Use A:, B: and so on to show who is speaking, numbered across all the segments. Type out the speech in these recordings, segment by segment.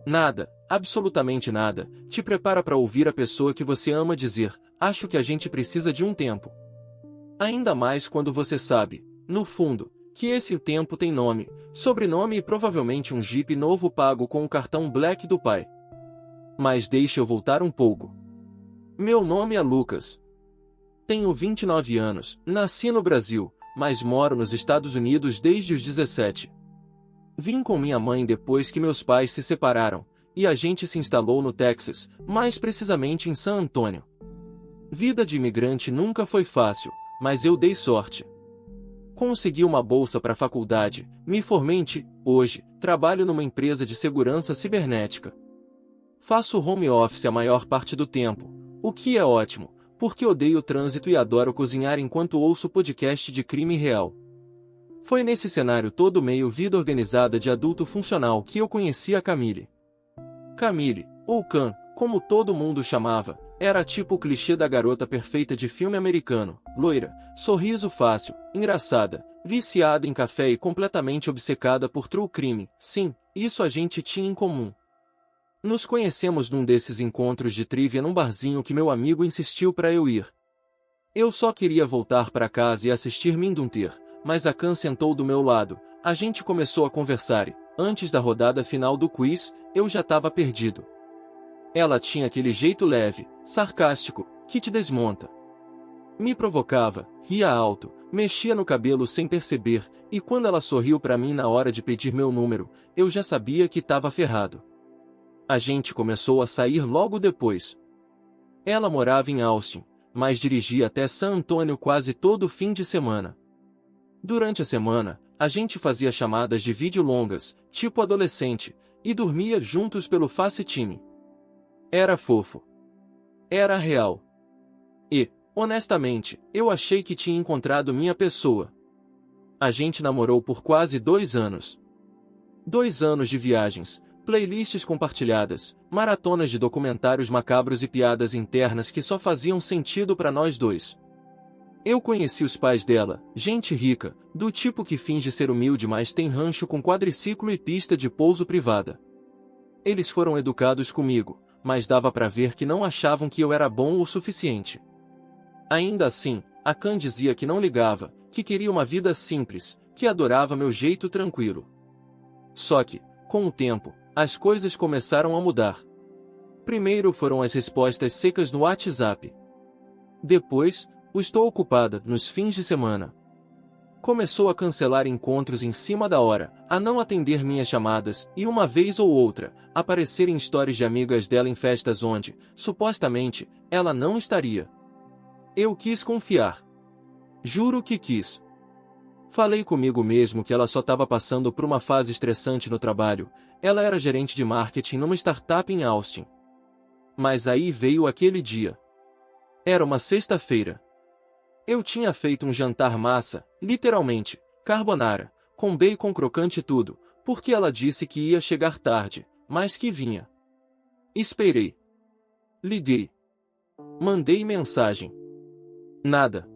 A: Nada, absolutamente nada, te prepara para ouvir a pessoa que você ama dizer, acho que a gente precisa de um tempo. Ainda mais quando você sabe, no fundo, que esse tempo tem nome, sobrenome e provavelmente um Jeep novo pago com o cartão Black do pai. Mas deixa eu voltar um pouco. Meu nome é Lucas. Tenho 29 anos, nasci no Brasil, mas moro nos Estados Unidos desde os 17. Vim com minha mãe depois que meus pais se separaram, e a gente se instalou no Texas, mais precisamente em San Antônio. Vida de imigrante nunca foi fácil, mas eu dei sorte. Consegui uma bolsa para a faculdade, me formei hoje, trabalho numa empresa de segurança cibernética. Faço home office a maior parte do tempo, o que é ótimo, porque odeio o trânsito e adoro cozinhar enquanto ouço podcast de crime real. Foi nesse cenário todo meio vida organizada de adulto funcional que eu conheci a Camille. Camille, ou Cam, como todo mundo chamava, era tipo o clichê da garota perfeita de filme americano, loira, sorriso fácil, engraçada, viciada em café e completamente obcecada por true crime. Sim, isso a gente tinha em comum. Nos conhecemos num desses encontros de trivia num barzinho que meu amigo insistiu para eu ir. Eu só queria voltar para casa e assistir Mindhunter, mas a Cam sentou do meu lado, a gente começou a conversar e, antes da rodada final do quiz, eu já estava perdido. Ela tinha aquele jeito leve, sarcástico, que te desmonta. Me provocava, ria alto, mexia no cabelo sem perceber, e quando ela sorriu para mim na hora de pedir meu número, eu já sabia que estava ferrado. A gente começou a sair logo depois. Ela morava em Austin, mas dirigia até San Antônio quase todo fim de semana. Durante a semana, a gente fazia chamadas de vídeo longas, tipo adolescente, e dormia juntos pelo FaceTime. Era fofo. Era real. E, honestamente, eu achei que tinha encontrado minha pessoa. A gente namorou por quase 2 anos. 2 anos de viagens, playlists compartilhadas, maratonas de documentários macabros e piadas internas que só faziam sentido para nós dois. Eu conheci os pais dela, gente rica, do tipo que finge ser humilde mas tem rancho com quadriciclo e pista de pouso privada. Eles foram educados comigo, mas dava para ver que não achavam que eu era bom o suficiente. Ainda assim, a Cam dizia que não ligava, que queria uma vida simples, que adorava meu jeito tranquilo. Só que, com o tempo, as coisas começaram a mudar. Primeiro foram as respostas secas no WhatsApp. Depois, o estou ocupada nos fins de semana. Começou a cancelar encontros em cima da hora, a não atender minhas chamadas e uma vez ou outra, aparecer em stories de amigas dela em festas onde, supostamente, ela não estaria. Eu quis confiar. Juro que quis. Falei comigo mesmo que ela só estava passando por uma fase estressante no trabalho, ela era gerente de marketing numa startup em Austin. Mas aí veio aquele dia. Era uma sexta-feira. Eu tinha feito um jantar massa, literalmente, carbonara, com bacon crocante e tudo, porque ela disse que ia chegar tarde, mas que vinha. Esperei. Liguei. Mandei mensagem. Nada.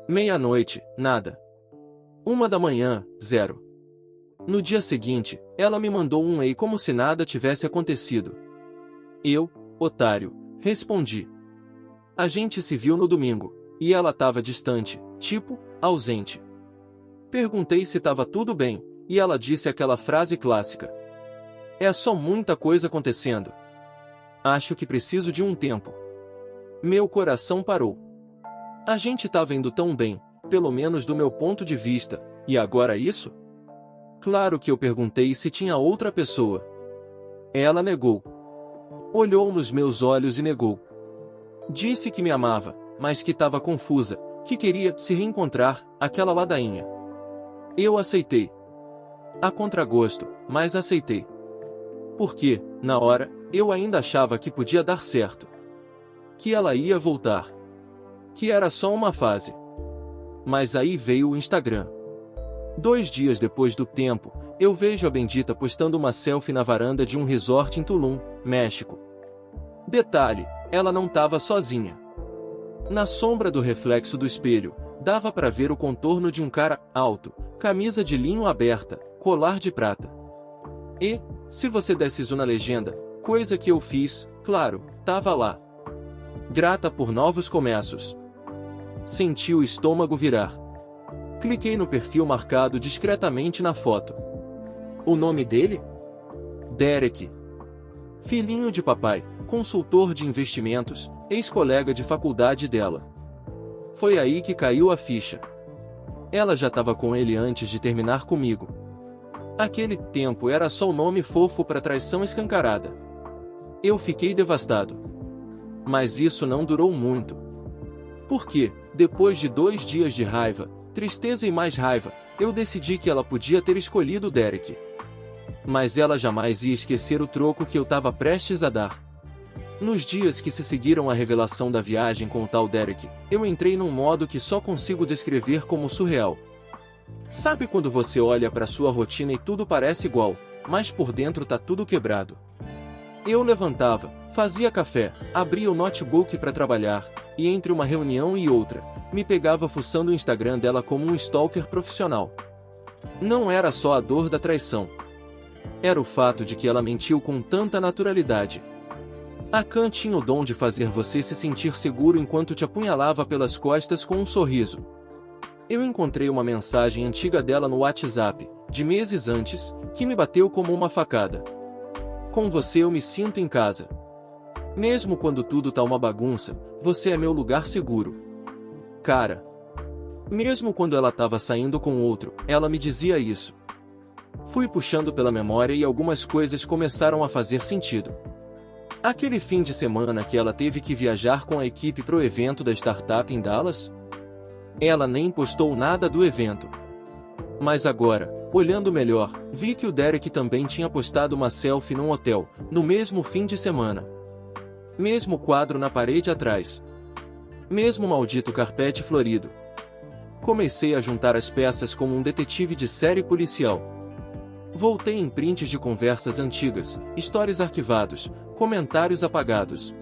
A: Meia-noite, nada. 1 da manhã, 0. No dia seguinte, ela me mandou um ei como se nada tivesse acontecido. Eu, otário, respondi. A gente se viu no domingo, e ela estava distante, tipo, ausente. Perguntei se estava tudo bem, e ela disse aquela frase clássica. É só muita coisa acontecendo. Acho que preciso de um tempo. Meu coração parou. A gente estava indo tão bem, pelo menos do meu ponto de vista, e agora isso? Claro que eu perguntei se tinha outra pessoa. Ela negou. Olhou nos meus olhos e negou. Disse que me amava, mas que estava confusa, que queria se reencontrar, aquela ladainha. Eu aceitei. A contragosto, mas aceitei. Porque, na hora, eu ainda achava que podia dar certo. Que ela ia voltar. Que era só uma fase. Mas aí veio o Instagram. 2 dias depois do tempo, eu vejo a bendita postando uma selfie na varanda de um resort em Tulum, México. Detalhe, ela não estava sozinha. Na sombra do reflexo do espelho, dava para ver o contorno de um cara alto, camisa de linho aberta, colar de prata. E, Se você desse zoom na legenda, coisa que eu fiz, claro, tava lá. Grata por novos começos. Senti o estômago virar. Cliquei no perfil marcado discretamente na foto. O nome dele? Derek. Filhinho de papai, consultor de investimentos, ex-colega de faculdade dela. Foi aí que caiu a ficha. Ela já estava com ele antes de terminar comigo. Aquele tempo era só o nome fofo para traição escancarada. Eu fiquei devastado. Mas isso não durou muito. Porque, depois de 2 dias de raiva, tristeza e mais raiva, eu decidi que ela podia ter escolhido o Derek. Mas ela jamais ia esquecer o troco que eu estava prestes a dar. Nos dias que se seguiram à revelação da viagem com o tal Derek, eu entrei num modo que só consigo descrever como surreal. Sabe quando você olha para sua rotina e tudo parece igual, mas por dentro tá tudo quebrado? Eu levantava, fazia café, abria o notebook para trabalhar, e entre uma reunião e outra, me pegava fuçando o Instagram dela como um stalker profissional. Não era só a dor da traição. Era o fato de que ela mentiu com tanta naturalidade. A Khan tinha o dom de fazer você se sentir seguro enquanto te apunhalava pelas costas com um sorriso. Eu encontrei uma mensagem antiga dela no WhatsApp, de meses antes, que me bateu como uma facada. Com você eu me sinto em casa. Mesmo quando tudo tá uma bagunça, você é meu lugar seguro. Cara. Mesmo quando ela tava saindo com outro, ela me dizia isso. Fui puxando pela memória e algumas coisas começaram a fazer sentido. Aquele fim de semana que ela teve que viajar com a equipe pro evento da startup em Dallas? Ela nem postou nada do evento. Mas agora, olhando melhor, vi que o Derek também tinha postado uma selfie num hotel, no mesmo fim de semana. Mesmo quadro na parede atrás. Mesmo maldito carpete florido. Comecei a juntar as peças como um detetive de série policial. Voltei em prints de conversas antigas, stories arquivados, comentários apagados.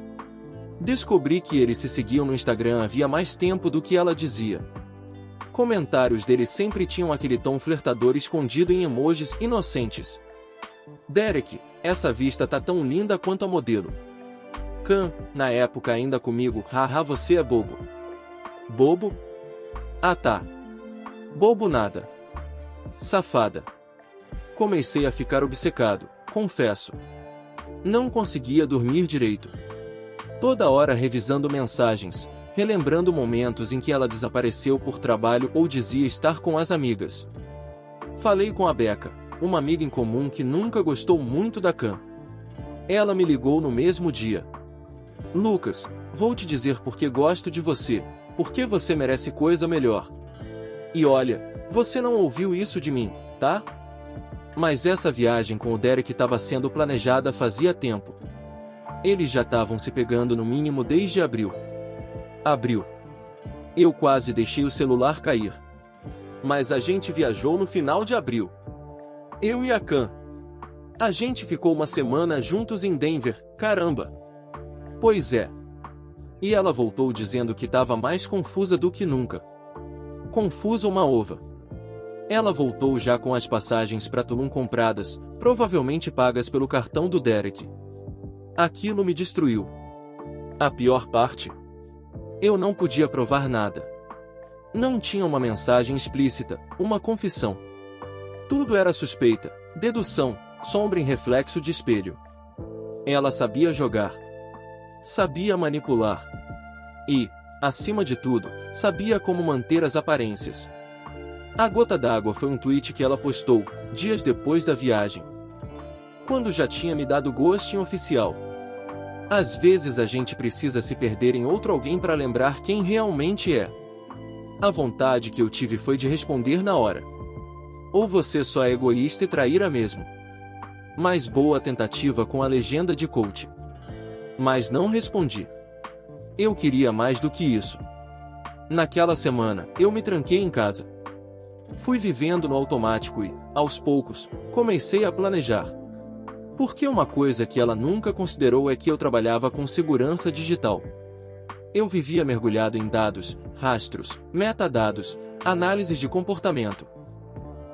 A: Descobri que eles se seguiam no Instagram havia mais tempo do que ela dizia. Comentários deles sempre tinham aquele tom flertador escondido em emojis inocentes. Derek, essa vista tá tão linda quanto a modelo. Khan, na época ainda comigo, haha, você é bobo. Bobo? Ah tá. Bobo nada. Safada. Comecei a ficar obcecado, confesso. Não conseguia dormir direito. Toda hora revisando mensagens, relembrando momentos em que ela desapareceu por trabalho ou dizia estar com as amigas. Falei com a Becca, uma amiga em comum que nunca gostou muito da Khan. Ela me ligou no mesmo dia. Lucas, vou te dizer porque gosto de você, porque você merece coisa melhor. E olha, você não ouviu isso de mim, tá? Mas essa viagem com o Derek estava sendo planejada fazia tempo. Eles já estavam se pegando no mínimo desde abril. Abril. Eu quase deixei o celular cair. Mas a gente viajou no final de abril. Eu e a Khan. A gente ficou uma semana juntos em Denver, caramba. Pois é. E ela voltou dizendo que estava mais confusa do que nunca. Confusa uma ova. Ela voltou já com as passagens para Tulum compradas, provavelmente pagas pelo cartão do Derek. Aquilo me destruiu. A pior parte? Eu não podia provar nada. Não tinha uma mensagem explícita, uma confissão. Tudo era suspeita, dedução, sombra em reflexo de espelho. Ela sabia jogar. Sabia manipular. E, acima de tudo, sabia como manter as aparências. A gota d'água foi um tweet que ela postou, dias depois da viagem. Quando já tinha me dado ghosting oficial. Às vezes a gente precisa se perder em outro alguém para lembrar quem realmente é. A vontade que eu tive foi de responder na hora. Ou você só é egoísta e traíra mesmo. Mas boa tentativa com a legenda de coach. Mas não respondi. Eu queria mais do que isso. Naquela semana, eu me tranquei em casa. Fui vivendo no automático e, aos poucos, comecei a planejar. Porque uma coisa que ela nunca considerou é que eu trabalhava com segurança digital. Eu vivia mergulhado em dados, rastros, metadados, análises de comportamento.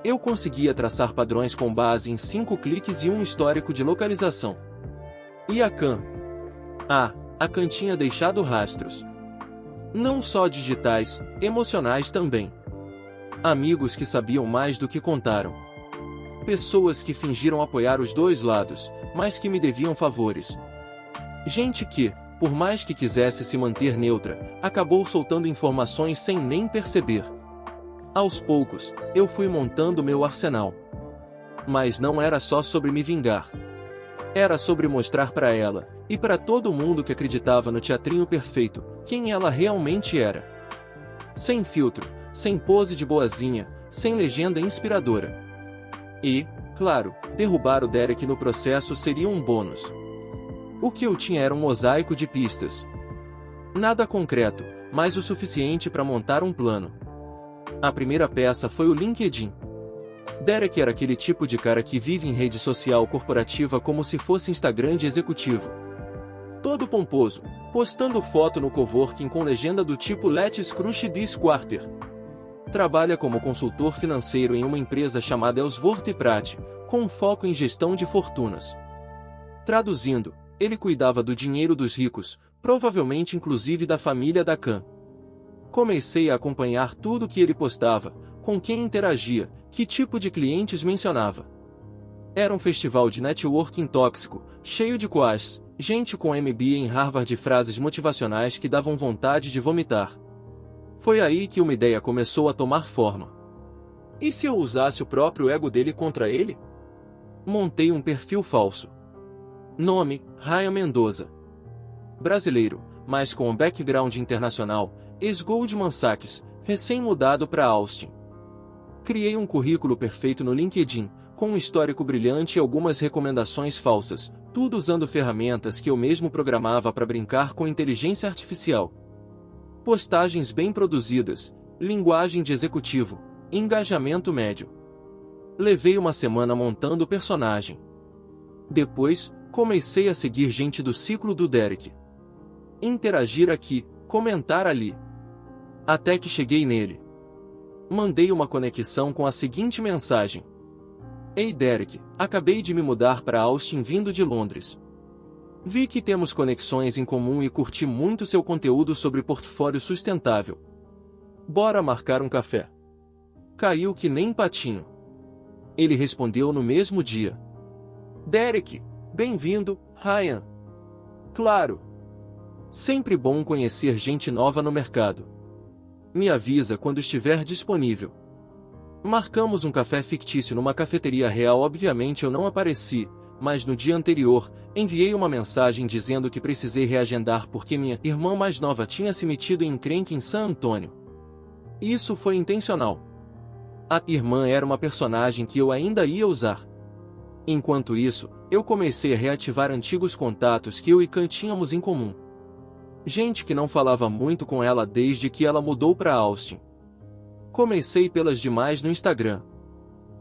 A: Eu conseguia traçar padrões com base em 5 cliques e um histórico de localização. E a Khan? A Khan tinha deixado rastros. Não só digitais, emocionais também. Amigos que sabiam mais do que contaram. Pessoas que fingiram apoiar os dois lados, mas que me deviam favores. Gente que, por mais que quisesse se manter neutra, acabou soltando informações sem nem perceber. Aos poucos, eu fui montando meu arsenal. Mas não era só sobre me vingar. Era sobre mostrar para ela, e para todo mundo que acreditava no teatrinho perfeito, quem ela realmente era. Sem filtro, sem pose de boazinha, sem legenda inspiradora. E, claro, derrubar o Derek no processo seria um bônus. O que eu tinha era um mosaico de pistas. Nada concreto, mas o suficiente para montar um plano. A primeira peça foi o LinkedIn. Derek era aquele tipo de cara que vive em rede social corporativa como se fosse Instagram de executivo. Todo pomposo, postando foto no coworking com legenda do tipo Let's crush this quarter. Trabalha como consultor financeiro em uma empresa chamada Ellsworth Pratt, com foco em gestão de fortunas. Traduzindo, ele cuidava do dinheiro dos ricos, provavelmente inclusive da família da Khan. Comecei a acompanhar tudo que ele postava, com quem interagia, que tipo de clientes mencionava. Era um festival de networking tóxico, cheio de quads, gente com MBA em Harvard e frases motivacionais que davam vontade de vomitar. Foi aí que uma ideia começou a tomar forma. E se eu usasse o próprio ego dele contra ele? Montei um perfil falso. Nome, Ryan Mendoza. Brasileiro, mas com um background internacional, ex-Goldman Sachs, recém-mudado para Austin. Criei um currículo perfeito no LinkedIn, com um histórico brilhante e algumas recomendações falsas, tudo usando ferramentas que eu mesmo programava para brincar com inteligência artificial. Postagens bem produzidas, linguagem de executivo, engajamento médio. Levei uma semana montando o personagem. Depois, comecei a seguir gente do ciclo do Derek. Interagir aqui, comentar ali. Até que cheguei nele. Mandei uma conexão com a seguinte mensagem: Ei Derek, acabei de me mudar para Austin vindo de Londres. Vi que temos conexões em comum e curti muito seu conteúdo sobre portfólio sustentável. Bora marcar um café. Caiu que nem patinho. Ele respondeu no mesmo dia. Derek, bem-vindo, Ryan. Claro. Sempre bom conhecer gente nova no mercado. Me avisa quando estiver disponível. Marcamos um café fictício numa cafeteria real. Obviamente eu não apareci, mas no dia anterior, enviei uma mensagem dizendo que precisei reagendar porque minha irmã mais nova tinha se metido em encrenque em San Antônio. Isso foi intencional. A irmã era uma personagem que eu ainda ia usar. Enquanto isso, eu comecei a reativar antigos contatos que eu e Khan tínhamos em comum. Gente que não falava muito com ela desde que ela mudou para Austin. Comecei pelas demais no Instagram.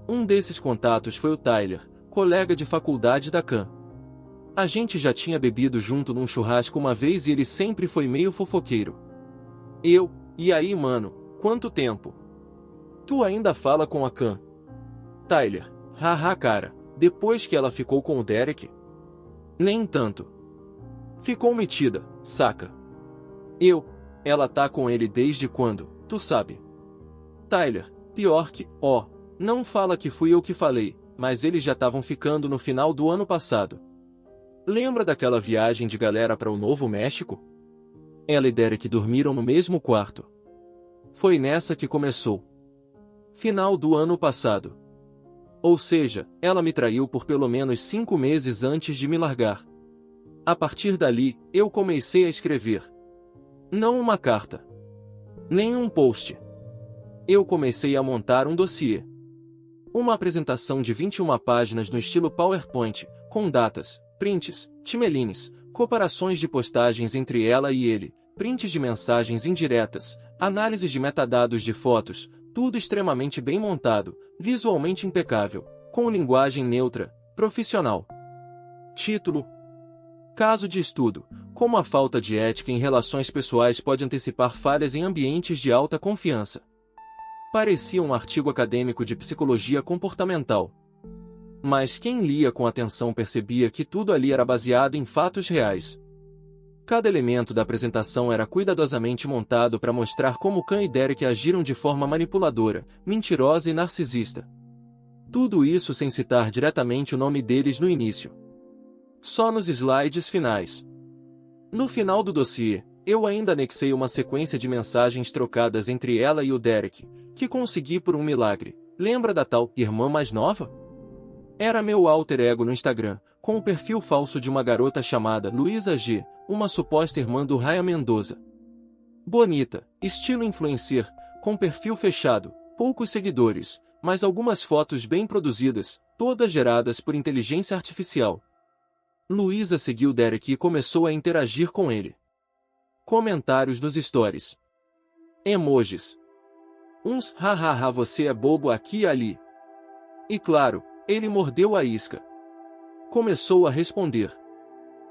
A: Um desses contatos foi o Tyler, colega de faculdade da Khan. A gente já tinha bebido junto num churrasco uma vez e ele sempre foi meio fofoqueiro. E aí mano, quanto tempo? Tu ainda fala com a Khan? Tyler, haha cara, depois que ela ficou com o Derek? Nem tanto. Ficou metida, saca? Ela tá com ele desde quando, tu sabe? Tyler, pior que, não fala que fui eu que falei, mas eles já estavam ficando no final do ano passado. Lembra daquela viagem de galera para o Novo México? Ela e Derek dormiram no mesmo quarto. Foi nessa que começou. Final do ano passado. Ou seja, ela me traiu por pelo menos 5 meses antes de me largar. A partir dali, eu comecei a escrever. Não uma carta. Nem um post. Eu comecei a montar um dossiê. Uma apresentação de 21 páginas no estilo PowerPoint, com datas, prints, timelines, comparações de postagens entre ela e ele, prints de mensagens indiretas, análises de metadados de fotos, tudo extremamente bem montado, visualmente impecável, com linguagem neutra, profissional. Título: Caso de estudo: Como a falta de ética em relações pessoais pode antecipar falhas em ambientes de alta confiança. Parecia um artigo acadêmico de psicologia comportamental. Mas quem lia com atenção percebia que tudo ali era baseado em fatos reais. Cada elemento da apresentação era cuidadosamente montado para mostrar como Khan e Derek agiram de forma manipuladora, mentirosa e narcisista. Tudo isso sem citar diretamente o nome deles no início. Só nos slides finais. No final do dossiê, eu ainda anexei uma sequência de mensagens trocadas entre ela e o Derek, que consegui por um milagre. Lembra da tal irmã mais nova? Era meu alter ego no Instagram, com o perfil falso de uma garota chamada Luísa G, uma suposta irmã do Raya Mendoza. Bonita, estilo influencer, com perfil fechado, poucos seguidores, mas algumas fotos bem produzidas, todas geradas por inteligência artificial. Luísa seguiu Derek e começou a interagir com ele. Comentários nos stories. Emojis. Uns hahaha você é bobo aqui e ali. E claro, ele mordeu a isca. Começou a responder.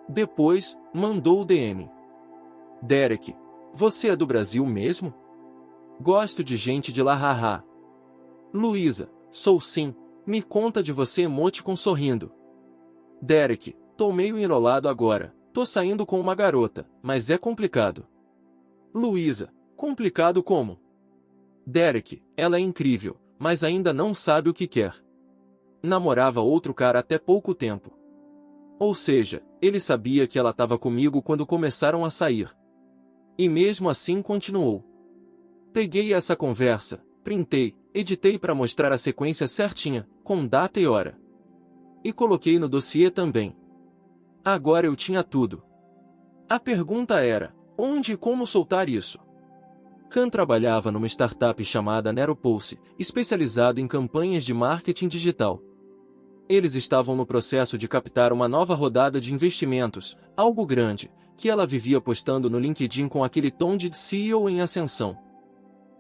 A: Depois, mandou o DM. Derek, você é do Brasil mesmo? Gosto de gente de lá haha. Luísa, sou sim, me conta de você emoticon sorrindo. Derek, tô meio enrolado agora, tô saindo com uma garota, mas é complicado. Luísa, complicado como? Derek, ela é incrível, mas ainda não sabe o que quer. Namorava outro cara até pouco tempo. Ou seja, ele sabia que ela estava comigo quando começaram a sair. E mesmo assim continuou. Peguei essa conversa, printei, editei para mostrar a sequência certinha, com data e hora. E coloquei no dossiê também. Agora eu tinha tudo. A pergunta era, onde e como soltar isso? Khan trabalhava numa startup chamada Neropulse, especializada em campanhas de marketing digital. Eles estavam no processo de captar uma nova rodada de investimentos, algo grande, que ela vivia postando no LinkedIn com aquele tom de CEO em ascensão.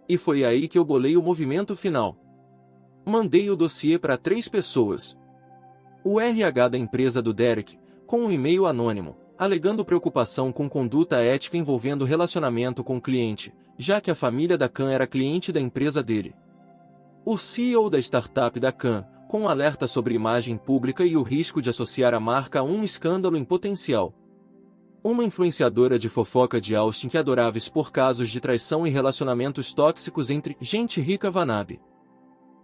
A: E foi aí que eu bolei o movimento final. Mandei o dossiê para 3 pessoas. O RH da empresa do Derek, com um e-mail anônimo, alegando preocupação com conduta ética envolvendo relacionamento com o cliente, já que a família da Khan era cliente da empresa dele. O CEO da startup da Khan, com um alerta sobre imagem pública e o risco de associar a marca a um escândalo em potencial. Uma influenciadora de fofoca de Austin que adorava expor casos de traição e relacionamentos tóxicos entre gente rica Vanabe.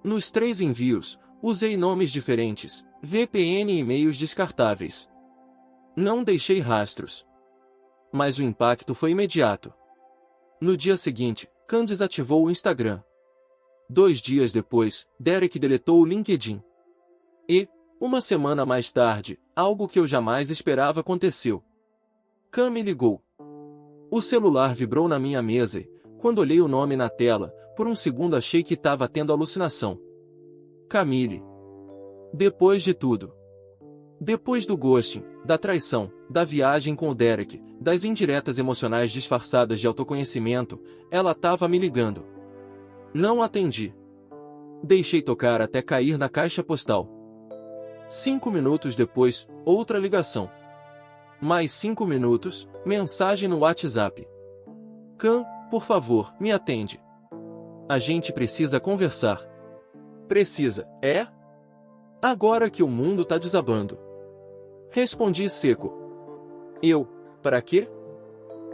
A: Nos 3 envios, usei nomes diferentes, VPN e e-mails descartáveis. Não deixei rastros. Mas o impacto foi imediato. No dia seguinte, Khan desativou o Instagram. 2 dias depois, Derek deletou o LinkedIn. E, uma semana mais tarde, algo que eu jamais esperava aconteceu. Khan me ligou. O celular vibrou na minha mesa e, quando olhei o nome na tela, por um segundo achei que estava tendo alucinação. Camille. Depois de tudo. Depois do ghosting, da traição, da viagem com o Derek, das indiretas emocionais disfarçadas de autoconhecimento, ela estava me ligando. Não atendi. Deixei tocar até cair na caixa postal. 5 minutos depois, outra ligação. Mais 5 minutos, mensagem no WhatsApp. Khan, por favor, me atende. A gente precisa conversar. Precisa, é? Agora que o mundo tá desabando. Respondi seco. Pra quê?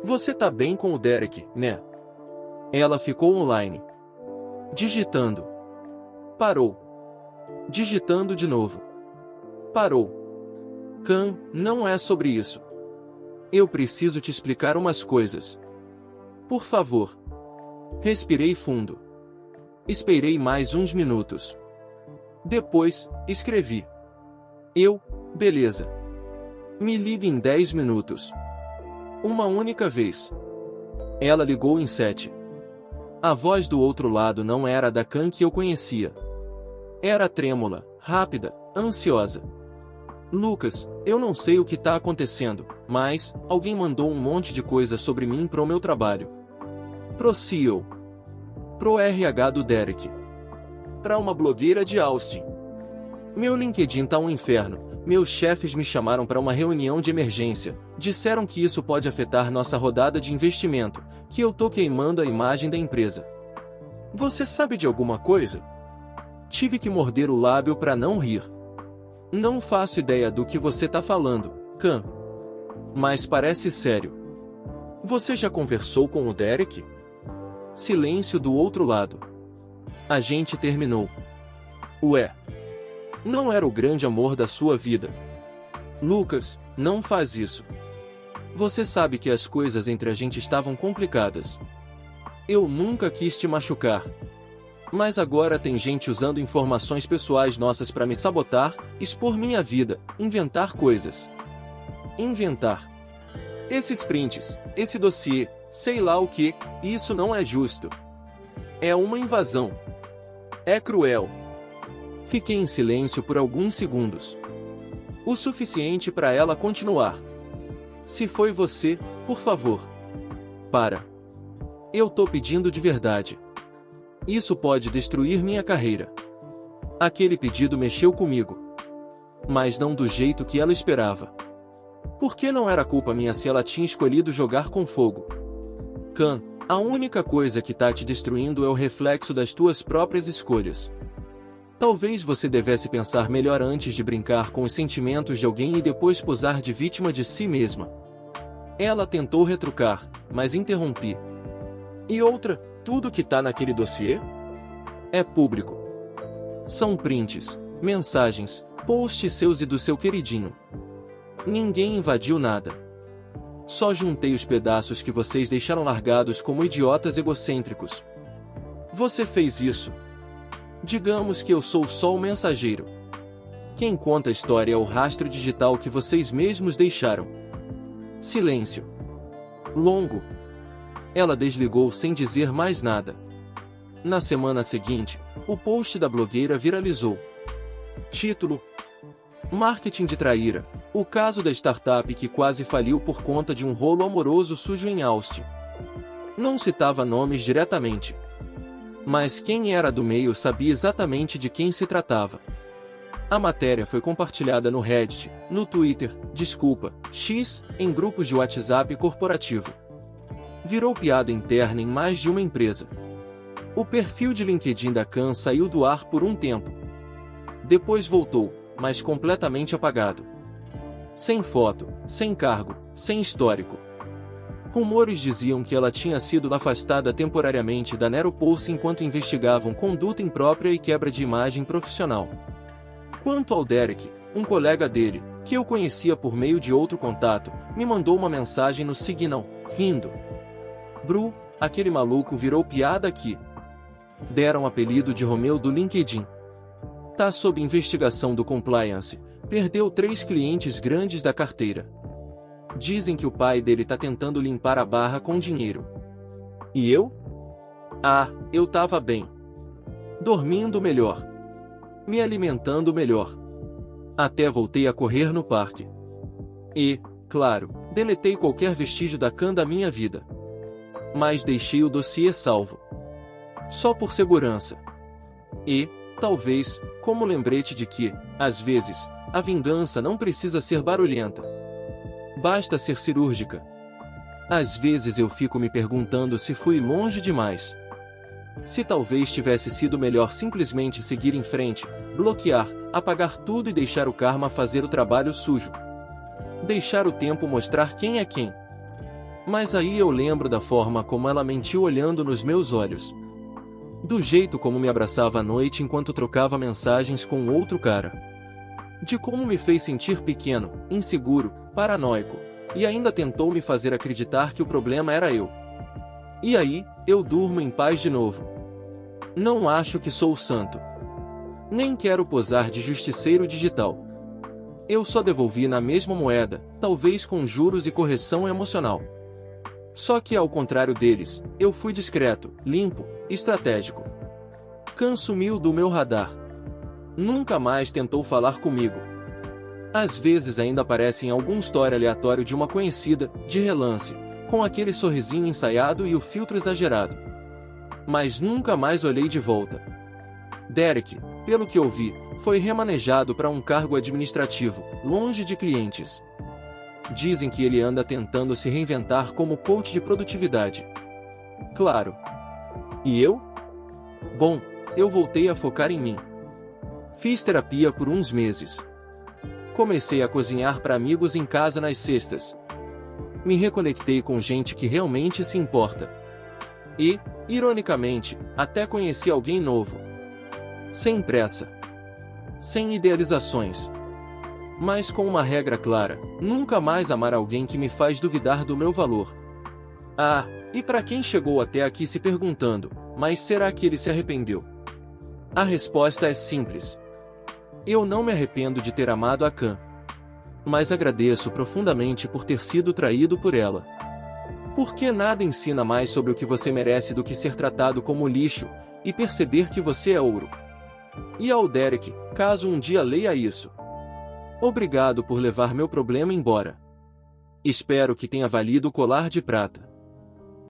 A: Você tá bem com o Derek, né? Ela ficou online. Digitando. Parou. Digitando de novo. Parou. Khan, não é sobre isso. Eu preciso te explicar umas coisas. Por favor. Respirei fundo. Esperei mais uns minutos. Depois, escrevi. Beleza. Me ligue em 10 minutos. Uma única vez. Ela ligou em 7. A voz do outro lado não era a da Khan que eu conhecia. Era trêmula, rápida, ansiosa. Lucas, eu não sei o que tá acontecendo, mas alguém mandou um monte de coisa sobre mim pro meu trabalho. Pro CEO. Pro RH do Derek. Pra uma blogueira de Austin. Meu LinkedIn tá um inferno. Meus chefes me chamaram para uma reunião de emergência. Disseram que isso pode afetar nossa rodada de investimento, que eu tô queimando a imagem da empresa. Você sabe de alguma coisa? Tive que morder o lábio para não rir. Não faço ideia do que você tá falando, Khan. Mas parece sério. Você já conversou com o Derek? Silêncio do outro lado. A gente terminou. Ué. Não era o grande amor da sua vida. Lucas, não faz isso. Você sabe que as coisas entre a gente estavam complicadas. Eu nunca quis te machucar. Mas agora tem gente usando informações pessoais nossas para me sabotar, expor minha vida, inventar coisas. Inventar. Esses prints, esse dossiê, sei lá o que, isso não é justo. É uma invasão. É cruel. Fiquei em silêncio por alguns segundos. O suficiente para ela continuar. Se foi você, por favor. Para. Eu tô pedindo de verdade. Isso pode destruir minha carreira. Aquele pedido mexeu comigo. Mas não do jeito que ela esperava. Por que não era culpa minha se ela tinha escolhido jogar com fogo? Khan, a única coisa que tá te destruindo é o reflexo das tuas próprias escolhas. Talvez você devesse pensar melhor antes de brincar com os sentimentos de alguém e depois posar de vítima de si mesma. Ela tentou retrucar, mas interrompi. E outra, tudo que tá naquele dossiê? É público. São prints, mensagens, posts seus e do seu queridinho. Ninguém invadiu nada. Só juntei os pedaços que vocês deixaram largados como idiotas egocêntricos. Você fez isso. Digamos que eu sou só o mensageiro. Quem conta a história é o rastro digital que vocês mesmos deixaram. Silêncio. Longo. Ela desligou sem dizer mais nada. Na semana seguinte, o post da blogueira viralizou. Título: Marketing de traíra. O caso da startup que quase faliu por conta de um rolo amoroso sujo em Austin. Não citava nomes diretamente. Mas quem era do meio sabia exatamente de quem se tratava. A matéria foi compartilhada no Reddit, no Twitter, X, em grupos de WhatsApp corporativo. Virou piada interna em mais de uma empresa. O perfil de LinkedIn da Khan saiu do ar por um tempo. Depois voltou, mas completamente apagado. Sem foto, sem cargo, sem histórico. Rumores diziam que ela tinha sido afastada temporariamente da Neropulse enquanto investigavam conduta imprópria e quebra de imagem profissional. Quanto ao Derek, um colega dele, que eu conhecia por meio de outro contato, me mandou uma mensagem no Signal, rindo. Bru, aquele maluco virou piada aqui. Deram apelido de Romeu do LinkedIn. Tá sob investigação do compliance, perdeu 3 clientes grandes da carteira. Dizem que o pai dele tá tentando limpar a barra com dinheiro. E eu? Ah, eu tava bem. Dormindo melhor. Me alimentando melhor. Até voltei a correr no parque. E, claro, deletei qualquer vestígio da Khan da minha vida. Mas deixei o dossiê salvo. Só por segurança. E, talvez, como lembrete de que, às vezes, a vingança não precisa ser barulhenta. Basta ser cirúrgica. Às vezes eu fico me perguntando se fui longe demais. Se talvez tivesse sido melhor simplesmente seguir em frente, bloquear, apagar tudo e deixar o karma fazer o trabalho sujo. Deixar o tempo mostrar quem é quem. Mas aí eu lembro da forma como ela mentiu olhando nos meus olhos. Do jeito como me abraçava à noite enquanto trocava mensagens com outro cara. De como me fez sentir pequeno, inseguro, paranoico, e ainda tentou me fazer acreditar que o problema era eu. E aí, eu durmo em paz de novo. Não acho que sou santo. Nem quero posar de justiceiro digital. Eu só devolvi na mesma moeda, talvez com juros e correção emocional. Só que ao contrário deles, eu fui discreto, limpo, estratégico. Khan sumiu do meu radar. Nunca mais tentou falar comigo. Às vezes ainda aparece em algum story aleatório de uma conhecida, de relance, com aquele sorrisinho ensaiado e o filtro exagerado. Mas nunca mais olhei de volta. Derek, pelo que ouvi, foi remanejado para um cargo administrativo, longe de clientes. Dizem que ele anda tentando se reinventar como coach de produtividade. Claro. E eu? Bom, eu voltei a focar em mim. Fiz terapia por uns meses. Comecei a cozinhar para amigos em casa nas sextas. Me reconectei com gente que realmente se importa. E, ironicamente, até conheci alguém novo. Sem pressa. Sem idealizações. Mas com uma regra clara: nunca mais amar alguém que me faz duvidar do meu valor. Ah, e para quem chegou até aqui se perguntando, mas será que ele se arrependeu? A resposta é simples. Eu não me arrependo de ter amado a Khan. Mas agradeço profundamente por ter sido traído por ela. Porque nada ensina mais sobre o que você merece do que ser tratado como lixo, e perceber que você é ouro. E ao Derek, caso um dia leia isso. Obrigado por levar meu problema embora. Espero que tenha valido o colar de prata.